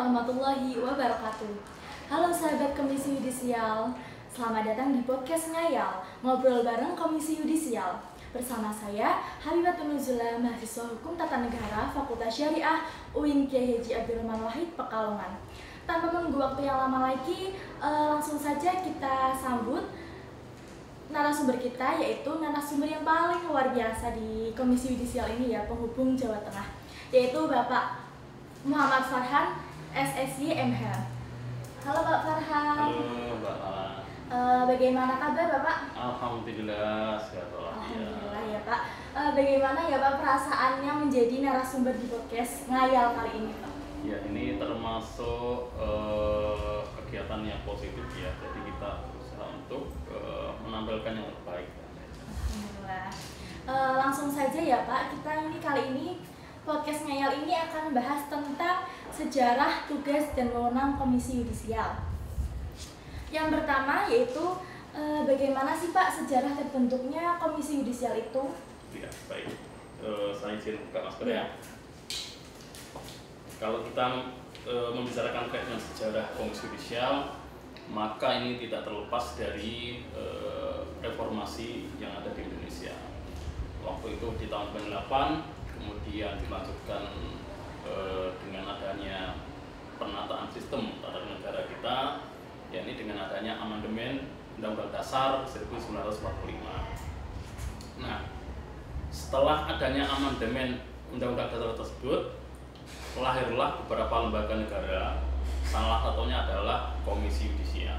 warahmatullahi wabarakatuh. Halo sahabat Komisi Yudisial, selamat datang di podcast Ngayal, ngobrol bareng Komisi Yudisial. Bersama saya, Habibatun Nuzula, mahasiswa Hukum Tata Negara, Fakultas Syariah, UIN Kiai Haji Abdurrahman Wahid, Pekalongan. Tanpa menunggu waktu yang lama lagi, langsung saja kita sambut narasumber kita, yaitu narasumber yang paling luar biasa di Komisi Yudisial ini ya, penghubung Jawa Tengah, yaitu Bapak Muhammad Farhan, SSY MH. Halo Pak Farhan. Halo Mbak Lala. Bagaimana kabar Bapak? Alhamdulillah sehat walafiat. Alhamdulillah ya Pak. Bagaimana ya Pak perasaannya menjadi narasumber di podcast Ngayal kali ini Pak? Ya, ini termasuk kegiatan yang positif ya. Jadi kita berusaha untuk menampilkan yang terbaik. Alhamdulillah. Langsung saja ya Pak, kita kali ini podcast Ngayal ini akan membahas tentang sejarah, tugas, dan wewenang Komisi Yudisial. Yang pertama yaitu bagaimana sih Pak sejarah terbentuknya Komisi Yudisial itu? Ya, baik. Saya izin buka masker ya. Kalau kita membicarakan terkait dengan sejarah Komisi Yudisial, maka ini tidak terlepas dari reformasi yang ada di Indonesia. Waktu itu di tahun 98, kemudian dilanjutkan dengan adanya penataan sistem tata negara kita, yakni dengan adanya amandemen Undang-Undang Dasar 1945. Nah, setelah adanya amandemen Undang-Undang Dasar tersebut, lahirlah beberapa lembaga negara, salah satunya adalah Komisi Yudisial.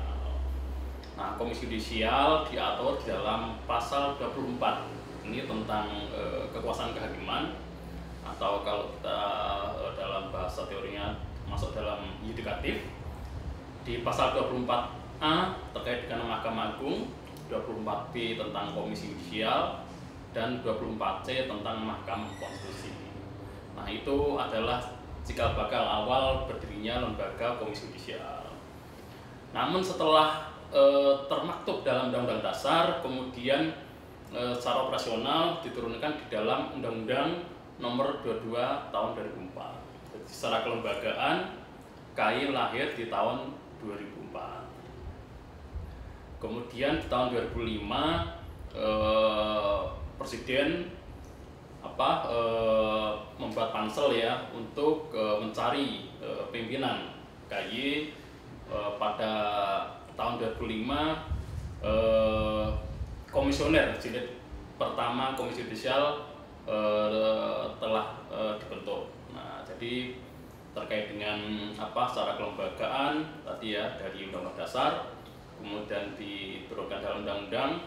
Nah, Komisi Yudisial diatur di dalam pasal 24. Ini tentang kekuasaan kehakiman, atau kalau kita dalam bahasa teorinya masuk dalam yudikatif. Di pasal 24A terkait dengan Mahkamah Agung, 24B tentang Komisi Yudisial, dan 24C tentang Mahkamah Konstitusi. Nah, itu adalah cikal bakal awal berdirinya lembaga Komisi Yudisial. Namun setelah termaktub dalam Undang-Undang Dasar, kemudian secara operasional diturunkan di dalam Undang-Undang Nomor 22 Tahun 2004. Jadi, secara kelembagaan, KAI lahir di tahun 2004. Kemudian di tahun 2005 Presiden membuat pansel ya untuk mencari pimpinan KAI. Pada tahun 2005 komisioner jilid pertama Komisi Yudisial telah dibentuk. Nah, jadi terkait dengan secara kelembagaan tadi ya, dari Undang-Undang Dasar, kemudian diturunkan dalam Undang-Undang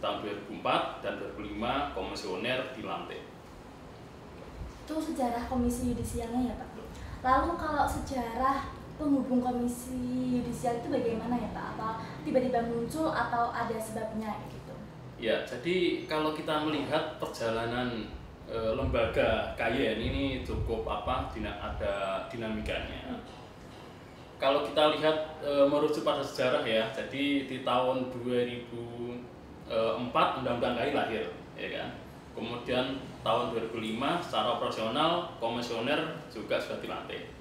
tahun 2004 dan 2005 komisioner dilantik. Itu sejarah Komisi Yudisialnya ya Pak. Lalu kalau sejarah penghubung Komisi Yudisial itu bagaimana ya Pak? Apa tiba-tiba muncul atau ada sebabnya gitu? Ya, jadi kalau kita melihat perjalanan lembaga KAI ini cukup ada dinamikanya. Kalau kita lihat merujuk pada sejarah ya, jadi di tahun 2004 Undang-Undang KAI lahir, ya kan? Kemudian tahun 2005 secara operasional komisioner juga sudah dilantik.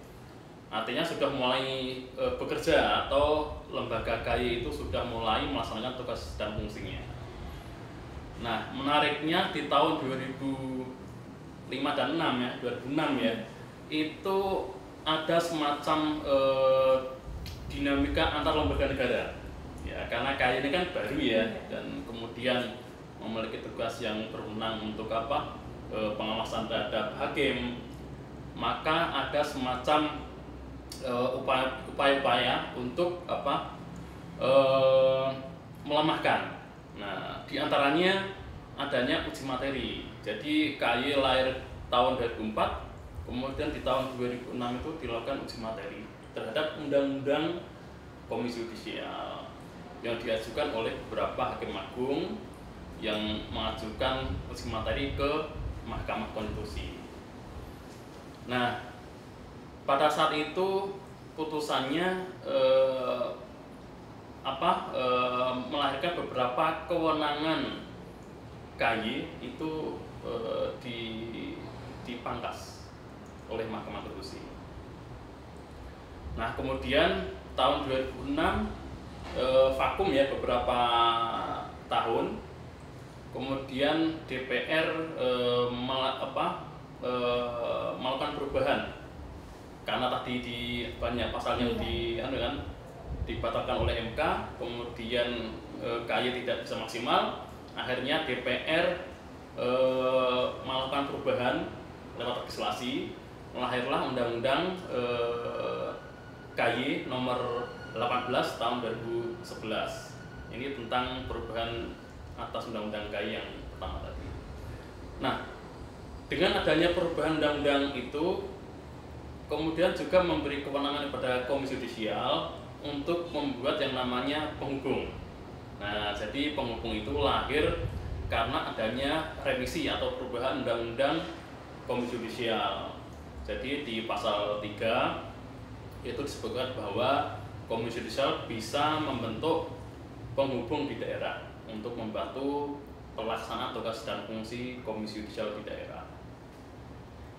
Artinya sudah mulai bekerja, atau lembaga KAI itu sudah mulai melaksanakan tugas dan fungsinya. Nah, menariknya di tahun 2005 dan 2006 ya, itu ada semacam dinamika antar lembaga negara. Ya, karena KAI ini kan baru ya, dan kemudian memiliki tugas yang berwenang untuk pengawasan terhadap hakim, maka ada semacam upaya-upaya untuk melemahkan. Nah, diantaranya adanya uji materi. Jadi KAI lahir tahun 2004, kemudian di tahun 2006 itu dilakukan uji materi terhadap Undang-Undang Komisi Yudisial yang diajukan oleh beberapa hakim agung yang mengajukan uji materi ke Mahkamah Konstitusi. Nah, pada saat itu putusannya melahirkan beberapa kewenangan KAI itu dipangkas oleh Mahkamah Konstitusi. Nah kemudian tahun 2006 vakum ya beberapa tahun. Kemudian DPR melakukan perubahan karena tadi di banyak pasal yang dibatalkan oleh MK, kemudian KY tidak bisa maksimal, akhirnya DPR melakukan perubahan lewat legislasi, lahirlah Undang-Undang KY nomor 18 tahun 2011. Ini tentang perubahan atas Undang-Undang KY yang pertama tadi. Nah, dengan adanya perubahan undang-undang itu, kemudian juga memberi kewenangan kepada Komisi Yudisial untuk membuat yang namanya penghubung. Nah, jadi penghubung itu lahir karena adanya revisi atau perubahan Undang-Undang Komisi Yudisial. Jadi di pasal 3 itu disebutkan bahwa Komisi Yudisial bisa membentuk penghubung di daerah untuk membantu pelaksanaan tugas dan fungsi Komisi Yudisial di daerah.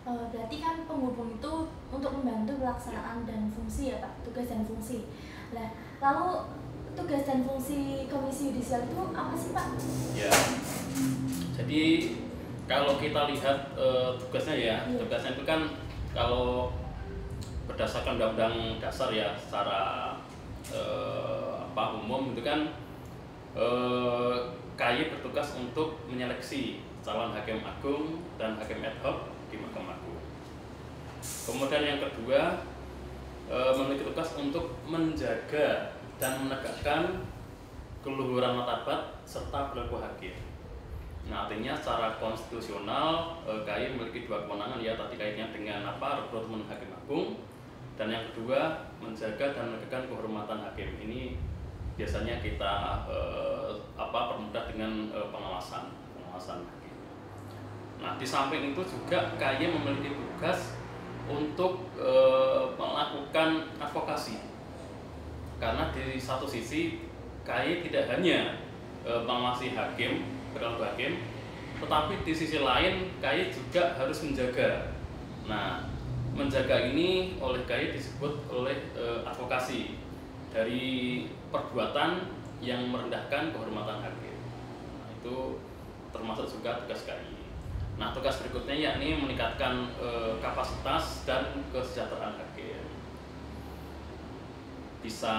Berarti kan penghubung itu untuk membantu pelaksanaan dan fungsi ya Pak, tugas dan fungsi. Nah, lalu tugas dan fungsi Komisi Yudisial itu apa sih Pak? Ya, jadi kalau kita lihat tugasnya ya, tugasnya itu kan kalau berdasarkan Undang-Undang Dasar ya secara umum itu kan KY bertugas untuk menyeleksi calon hakim agung dan hakim ad hoc di Mahkamah Agung. Kemudian yang kedua, memiliki tugas untuk menjaga dan menegakkan keluhuran martabat serta perilaku hakim. Nah, artinya secara konstitusional KY memiliki dua kewenangan ya, tadi kaitannya dengan rekrutmen hakim agung, dan yang kedua menjaga dan menegakkan kehormatan hakim. Ini biasanya kita permudah dengan pengawasan hakim. Nah, di samping itu juga KY memiliki tugas untuk melakukan advokasi, karena di satu sisi KY tidak hanya mengawasi hakim, perilaku hakim, tetapi di sisi lain KY juga harus menjaga. Nah, menjaga ini oleh KY disebut oleh advokasi dari perbuatan yang merendahkan kehormatan hakim. Nah, itu termasuk juga tugas KY. Nah, tugas berikutnya yakni meningkatkan kapasitas dan kesejahteraan hakim. Bisa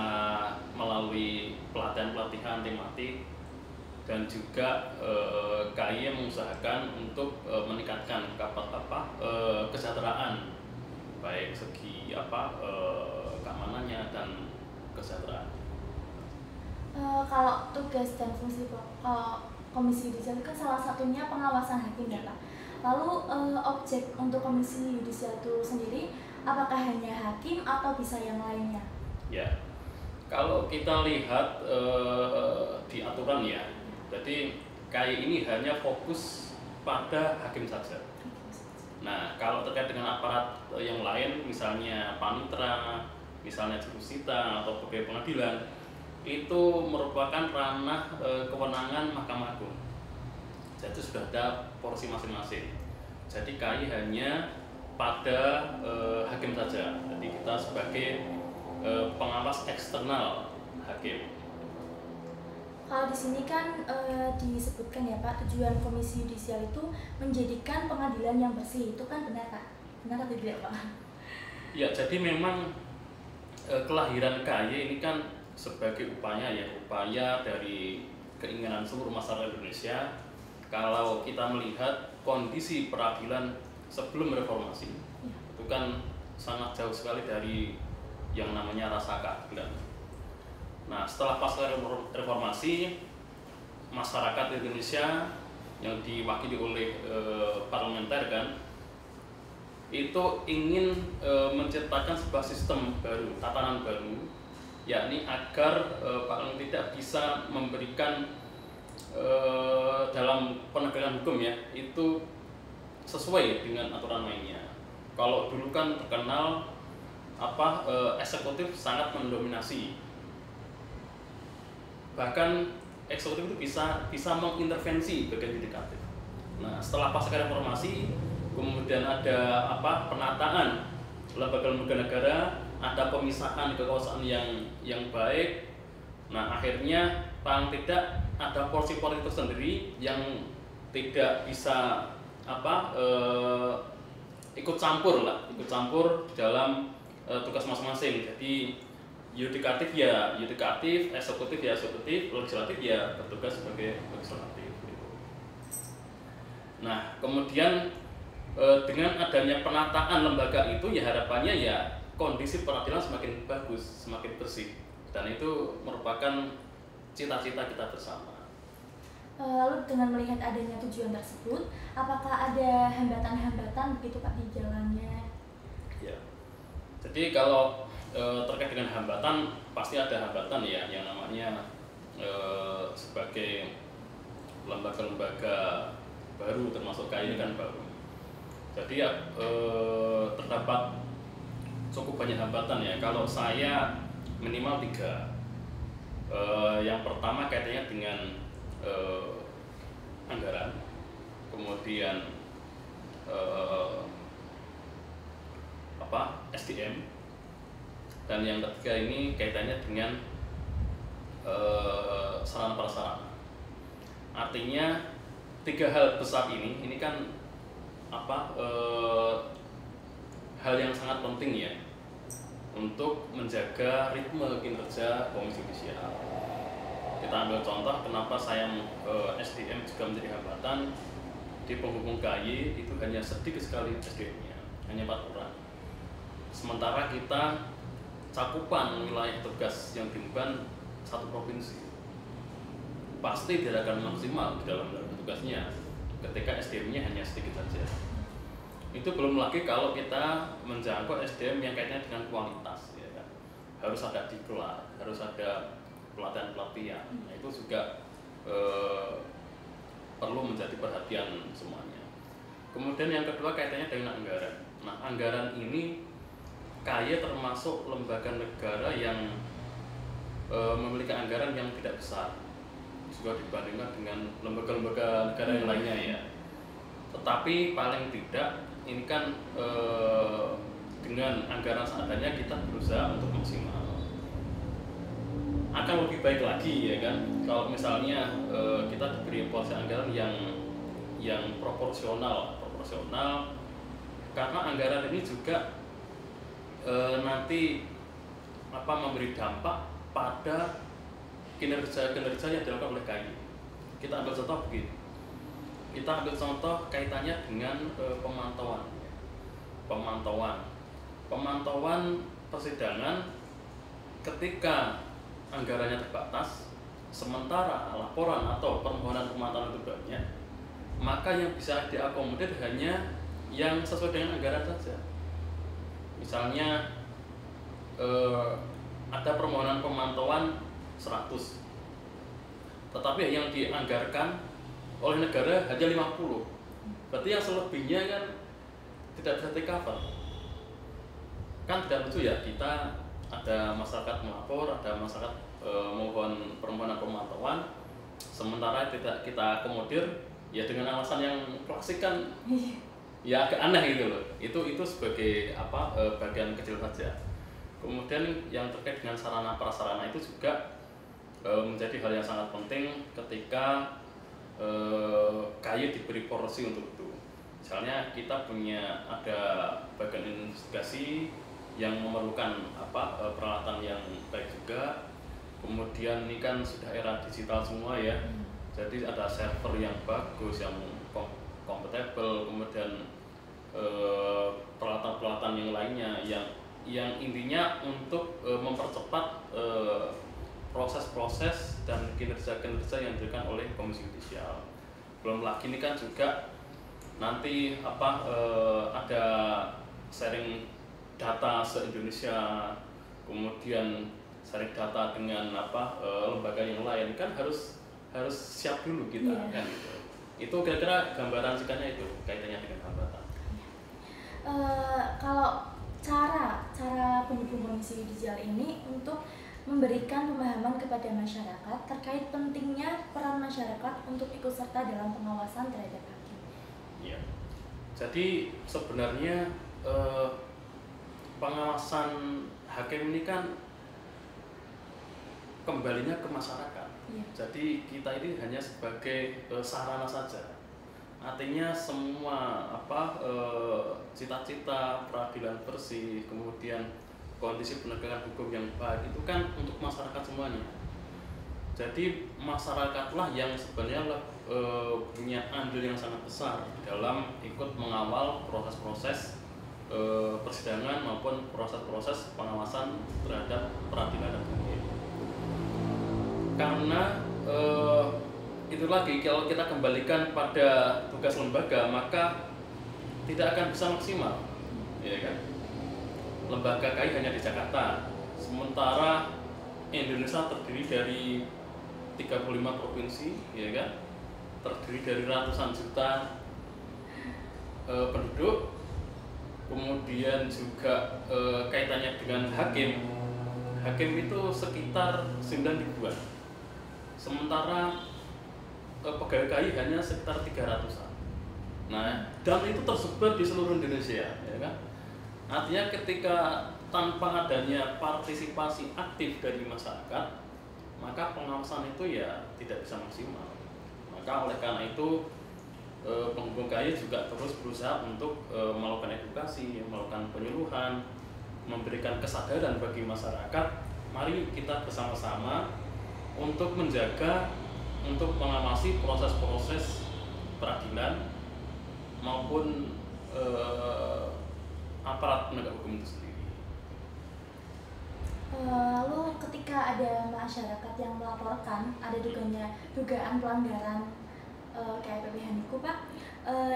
melalui pelatihan-pelatihan tematik, dan juga KY mengusahakan untuk meningkatkan kesejahteraan, baik segi keamanannya dan kesejahteraan. Kalau tugas dan fungsi Komisi Yudisial kan salah satunya pengawasan hakim ya Pak. Lalu objek untuk Komisi Yudisial itu sendiri apakah hanya hakim atau bisa yang lainnya? Ya, kalau kita lihat di aturan ya, jadi KY ini hanya fokus pada hakim saja. Nah, kalau terkait dengan aparat yang lain, misalnya panitra, misalnya jurusita atau pegawai pengadilan, itu merupakan ranah kewenangan Mahkamah Agung. Jadi sudah ada porsi masing-masing. Jadi KY hanya pada hakim saja. Jadi kita sebagai pengawas eksternal hakim. Kalau di sini kan disebutkan ya Pak, tujuan Komisi Yudisial itu menjadikan pengadilan yang bersih. Itu kan benar Pak? Benar atau tidak Pak? Ya, jadi memang kelahiran KY ini kan sebagai upaya dari keinginan seluruh masyarakat Indonesia. Kalau kita melihat kondisi peradilan sebelum reformasi, itu kan sangat jauh sekali dari yang namanya rasa keadilan. Nah, setelah pasca reformasi, masyarakat Indonesia yang diwakili oleh parlementer kan, itu ingin menciptakan sebuah sistem baru, tatanan baru, yakni agar paling tidak bisa memberikan dalam penegakan hukum ya, itu sesuai dengan aturan mainnya. Kalau dulu kan terkenal eksekutif sangat mendominasi, bahkan eksekutif itu bisa mengintervensi bagian yudikatif. Nah, setelah pasca reformasi kemudian ada penataan lembaga-lembaga negara ada pemisahan kekuasaan yang baik. Nah, akhirnya paling tidak ada porsi-porsi tersendiri yang tidak bisa ikut campur dalam tugas masing-masing. Jadi yudikatif ya yudikatif, eksekutif ya eksekutif, legislatif ya bertugas sebagai legislatif. Nah, kemudian dengan adanya penataan lembaga itu ya harapannya ya kondisi peradilan semakin bagus, semakin bersih, dan itu merupakan cita-cita kita bersama. Lalu dengan melihat adanya tujuan tersebut, apakah ada hambatan-hambatan begitu Pak di jalannya? Ya, jadi kalau terkait dengan hambatan pasti ada hambatan ya, yang namanya sebagai lembaga-lembaga baru, termasuk KAI ini kan baru. Jadi ya terdapat cukup banyak hambatan ya. Kalau saya minimal 3. Yang pertama kaitannya dengan anggaran, kemudian SDM, dan yang ketiga ini kaitannya dengan sarana prasarana. Artinya 3 hal besar ini kan hal yang sangat penting ya untuk menjaga ritme kinerja Komisi Yudisial. Kita ambil contoh kenapa saya SDM juga menjadi hambatan. Di penghubung KAI itu hanya sedikit sekali SDM-nya, hanya 4 orang. Sementara kita cakupan wilayah tugas yang diemban 1 provinsi, pasti tidak akan maksimal di dalam tugasnya ketika SDM-nya hanya sedikit saja. Itu belum lagi kalau kita menjangkau SDM yang kaitannya dengan kualitas, ya kan? Harus ada diklat, harus ada pelatihan-pelatihan. Nah, itu juga perlu menjadi perhatian semuanya. Kemudian yang kedua kaitannya dengan anggaran. Nah, anggaran ini KAI termasuk lembaga negara yang memiliki anggaran yang tidak besar juga dibandingkan dengan lembaga-lembaga negara yang lainnya ya. Tetapi paling tidak ini kan dengan anggaran seadanya kita berusaha untuk maksimal. Akan lebih baik lagi ya kan kalau misalnya kita diberi porsi anggaran yang proporsional, karena anggaran ini juga nanti memberi dampak pada kinerja yang dilakukan oleh KAI. Kita ambil contoh begini. Kita ambil contoh kaitannya dengan pemantauan persidangan ketika anggarannya terbatas, sementara laporan atau permohonan pemantauan itu banyak, maka yang bisa diakomodir hanya yang sesuai dengan anggaran saja. Misalnya ada permohonan pemantauan 100, tetapi yang dianggarkan oleh negara hanya 50. Berarti yang selebihnya kan tidak bisa di-cover. Kan tidak lucu ya, kita ada masyarakat melapor, ada masyarakat mohon permohonan pemantauan, sementara tidak kita akomodir ya dengan alasan yang klasik kan ya agak aneh gitu loh. Itu sebagai bagian kecil saja. Kemudian yang terkait dengan sarana prasarana itu juga menjadi hal yang sangat penting ketika KAI diberi porsi untuk itu. Misalnya kita ada bagian investigasi yang memerlukan peralatan yang baik juga. Kemudian ini kan sudah era digital semua ya, jadi ada server yang bagus, yang kompatibel, kemudian peralatan-peralatan yang lainnya yang intinya untuk mempercepat proses-proses dan kinerja-kinerja yang diberikan oleh Komisi Yudisial. Belum lagi ini kan juga nanti ada sharing data se-Indonesia, kemudian sharing data dengan lembaga yang lain, kan harus siap dulu kita kan gitu. Itu kira-kira gambaran singkatnya itu kaitannya dengan hambatan. Kalau cara pendukung Komisi Yudisial ini untuk memberikan pemahaman kepada masyarakat terkait pentingnya peran masyarakat untuk ikut serta dalam pengawasan terhadap hakim. Ya, jadi sebenarnya pengawasan hakim ini kan kembalinya ke masyarakat. Iya. Jadi kita ini hanya sebagai sarana saja. Artinya semua cita-cita peradilan bersih, kemudian kondisi penegakan hukum yang baik itu kan untuk masyarakat semuanya. Jadi masyarakatlah yang sebenarnya punya andil yang sangat besar dalam ikut mengawal proses-proses persidangan maupun proses-proses pengawasan terhadap peradilan dan hukum. Karena itu lagi, kalau kita kembalikan pada tugas lembaga maka tidak akan bisa maksimal, ya kan? Lembaga KAI hanya di Jakarta, sementara Indonesia terdiri dari 35 provinsi, ya kan? Terdiri dari ratusan juta penduduk, kemudian juga kaitannya dengan hakim. Hakim itu sekitar 9 ribuan, sementara pegawai KAI hanya sekitar 300-an. Nah, dan itu tersebar di seluruh Indonesia, ya kan? Artinya ketika tanpa adanya partisipasi aktif dari masyarakat, maka pengawasan itu ya tidak bisa maksimal. Maka oleh karena itu penghukum KAI juga terus berusaha untuk melakukan edukasi, melakukan penyuluhan, memberikan kesadaran bagi masyarakat. Mari kita bersama-sama untuk menjaga, untuk mengawasi proses-proses peradilan maupun aparat penegak hukum itu sendiri. Lalu ketika ada masyarakat yang melaporkan ada dugaan pelanggaran KPP Handiko, Pak,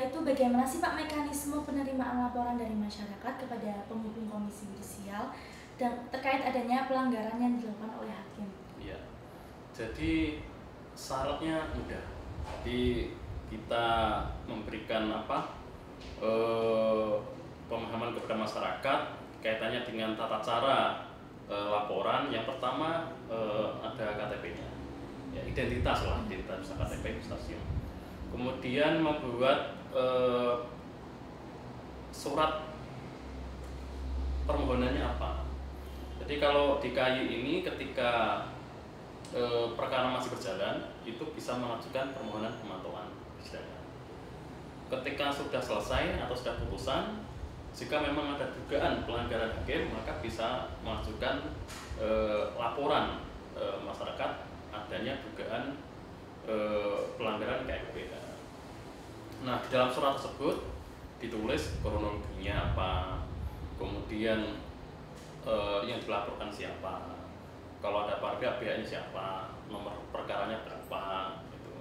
itu bagaimana sih Pak mekanisme penerimaan laporan dari masyarakat kepada pemimpin Komisi Yudisial dan terkait adanya pelanggaran yang dilakukan oleh hakim? Iya, jadi syaratnya mudah. Jadi kita memberikan pemahaman kepada masyarakat kaitannya dengan tata cara laporan. Yang pertama ada KTP-nya, ya, identitas bisa KTP, bisa SIM. Kemudian membuat surat permohonannya apa. Jadi kalau di KAI ini ketika perkara masih berjalan, itu bisa mengajukan permohonan pemantauan persidangan. Ketika sudah selesai atau sudah putusan, jika memang ada dugaan pelanggaran hakim, maka bisa mengajukan laporan masyarakat adanya dugaan pelanggaran KPP. Nah, di dalam surat tersebut ditulis kronologinya apa, kemudian yang dilaporkan siapa, kalau ada pihaknya siapa, nomor perkaranya berapa, gitu.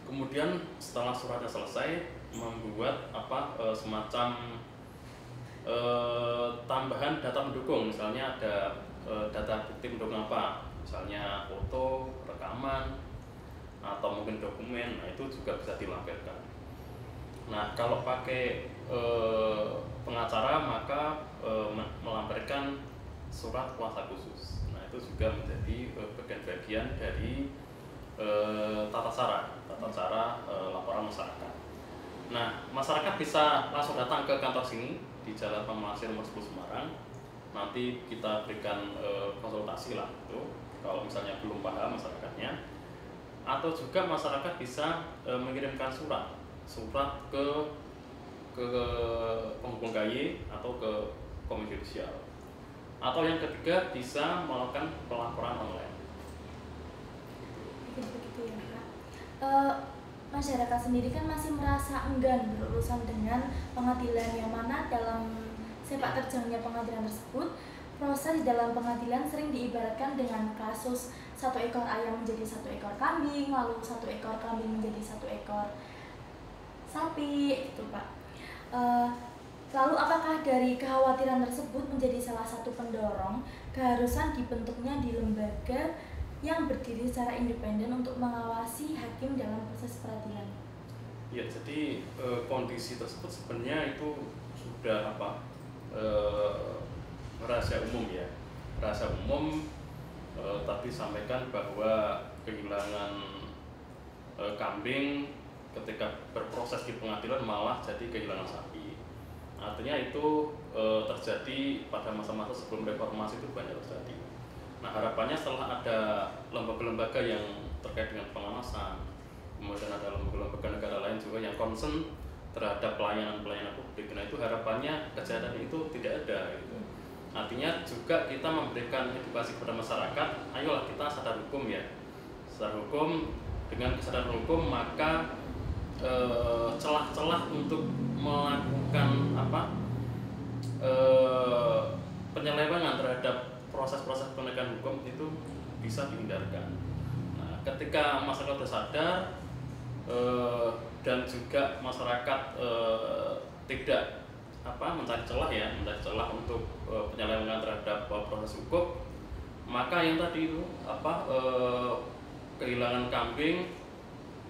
Kemudian setelah suratnya selesai, membuat semacam tambahan data pendukung, misalnya ada data bukti pendukung apa, misalnya foto, rekaman, atau mungkin dokumen. Nah, itu juga bisa dilampirkan. Nah, kalau pakai pengacara maka melampirkan surat kuasa khusus. Nah, itu juga menjadi bagian dari tata cara laporan masyarakat. Nah, masyarakat bisa langsung datang ke kantor sini di Jalan Pamalasin nomor 10 Semarang. Nanti kita berikan konsultasi lah itu kalau misalnya belum paham masyarakatnya. Atau juga masyarakat bisa mengirimkan surat ke penghukum KAI atau ke Komisi Yudisial. Atau yang ketiga bisa melakukan pelaporan online. Begitu ya Pak. Masyarakat sendiri kan masih merasa enggan berurusan dengan pengadilan, yang mana dalam sepak terjangnya pengadilan tersebut, proses dalam pengadilan sering diibaratkan dengan kasus 1 ekor ayam menjadi 1 ekor kambing, lalu 1 ekor kambing menjadi 1 ekor sapi, gitu Pak. Lalu apakah dari kekhawatiran tersebut menjadi salah satu pendorong keharusan dibentuknya di lembaga yang berdiri secara independen untuk mengawasi hakim dalam proses peradilan? Ya, jadi kondisi tersebut sebenarnya itu sudah rahasia umum ya. Rahasia umum tadi sampaikan bahwa kehilangan kambing ketika berproses di pengadilan malah jadi kehilangan sapi. Artinya itu terjadi pada masa-masa sebelum reformasi itu banyak terjadi. Nah, harapannya setelah ada lembaga-lembaga yang terkait dengan pengawasan, kemudian ada lembaga-lembaga negara lain juga yang concern terhadap pelayanan publik. Nah, itu harapannya kejahatan itu tidak ada gitu. Artinya juga kita memberikan edukasi kepada masyarakat, ayolah kita sadar hukum ya. Sadar hukum, dengan kesadaran hukum maka celah-celah untuk melakukan penyelewengan terhadap proses-proses penegakan hukum itu bisa dihindarkan. Nah, ketika masyarakat sudah sadar dan juga masyarakat tidak mencari celah untuk penyelewengan terhadap proses hukum, maka yang tadi itu kehilangan kambing,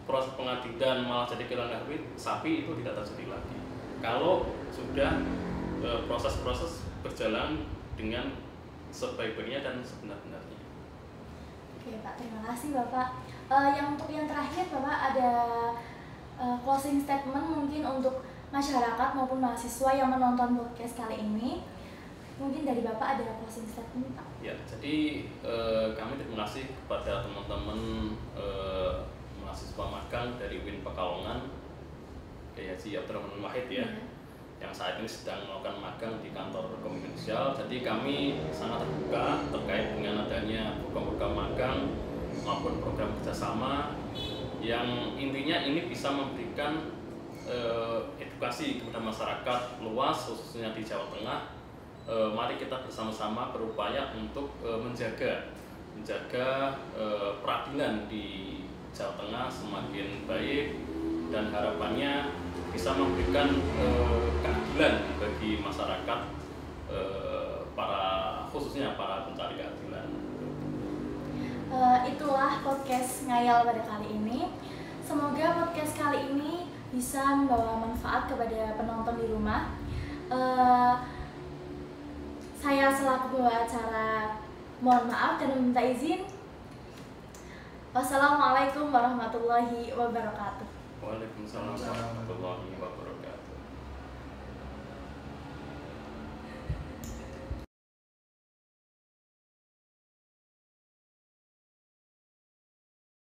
proses pengadilan malah jadi kehilangan sapi itu tidak terjadi lagi. Kalau sudah proses-proses berjalan dengan sebaik-baiknya dan sebenar-benarnya. Oke Pak, terima kasih Bapak. Untuk yang terakhir Bapak ada closing statement mungkin untuk masyarakat maupun mahasiswa yang menonton podcast kali ini. Mungkin dari Bapak ada closing statement Pak? Ya, jadi kami terima kasih kepada teman-teman mahasiswa magang dari UIN Pekalongan, Haji Abdurrahman Wahid ya, yang saat ini sedang melakukan magang di kantor Komisi Yudisial. Jadi kami sangat terbuka terkait dengan adanya program-program magang maupun program kerjasama yang intinya ini bisa memberikan edukasi kepada masyarakat luas khususnya di Jawa Tengah. Mari kita bersama-sama berupaya untuk menjaga peradilan di Jawa Tengah semakin baik dan harapannya bisa memberikan keadilan bagi masyarakat, khususnya para pencari keadilan. Itulah podcast Ngayal pada kali ini. Semoga podcast kali ini bisa membawa manfaat kepada penonton di rumah. Saya selaku pembawa acara mohon maaf dan meminta izin. Wassalamualaikum warahmatullahi wabarakatuh. Waalaikumsalam warahmatullahi wabarakatuh.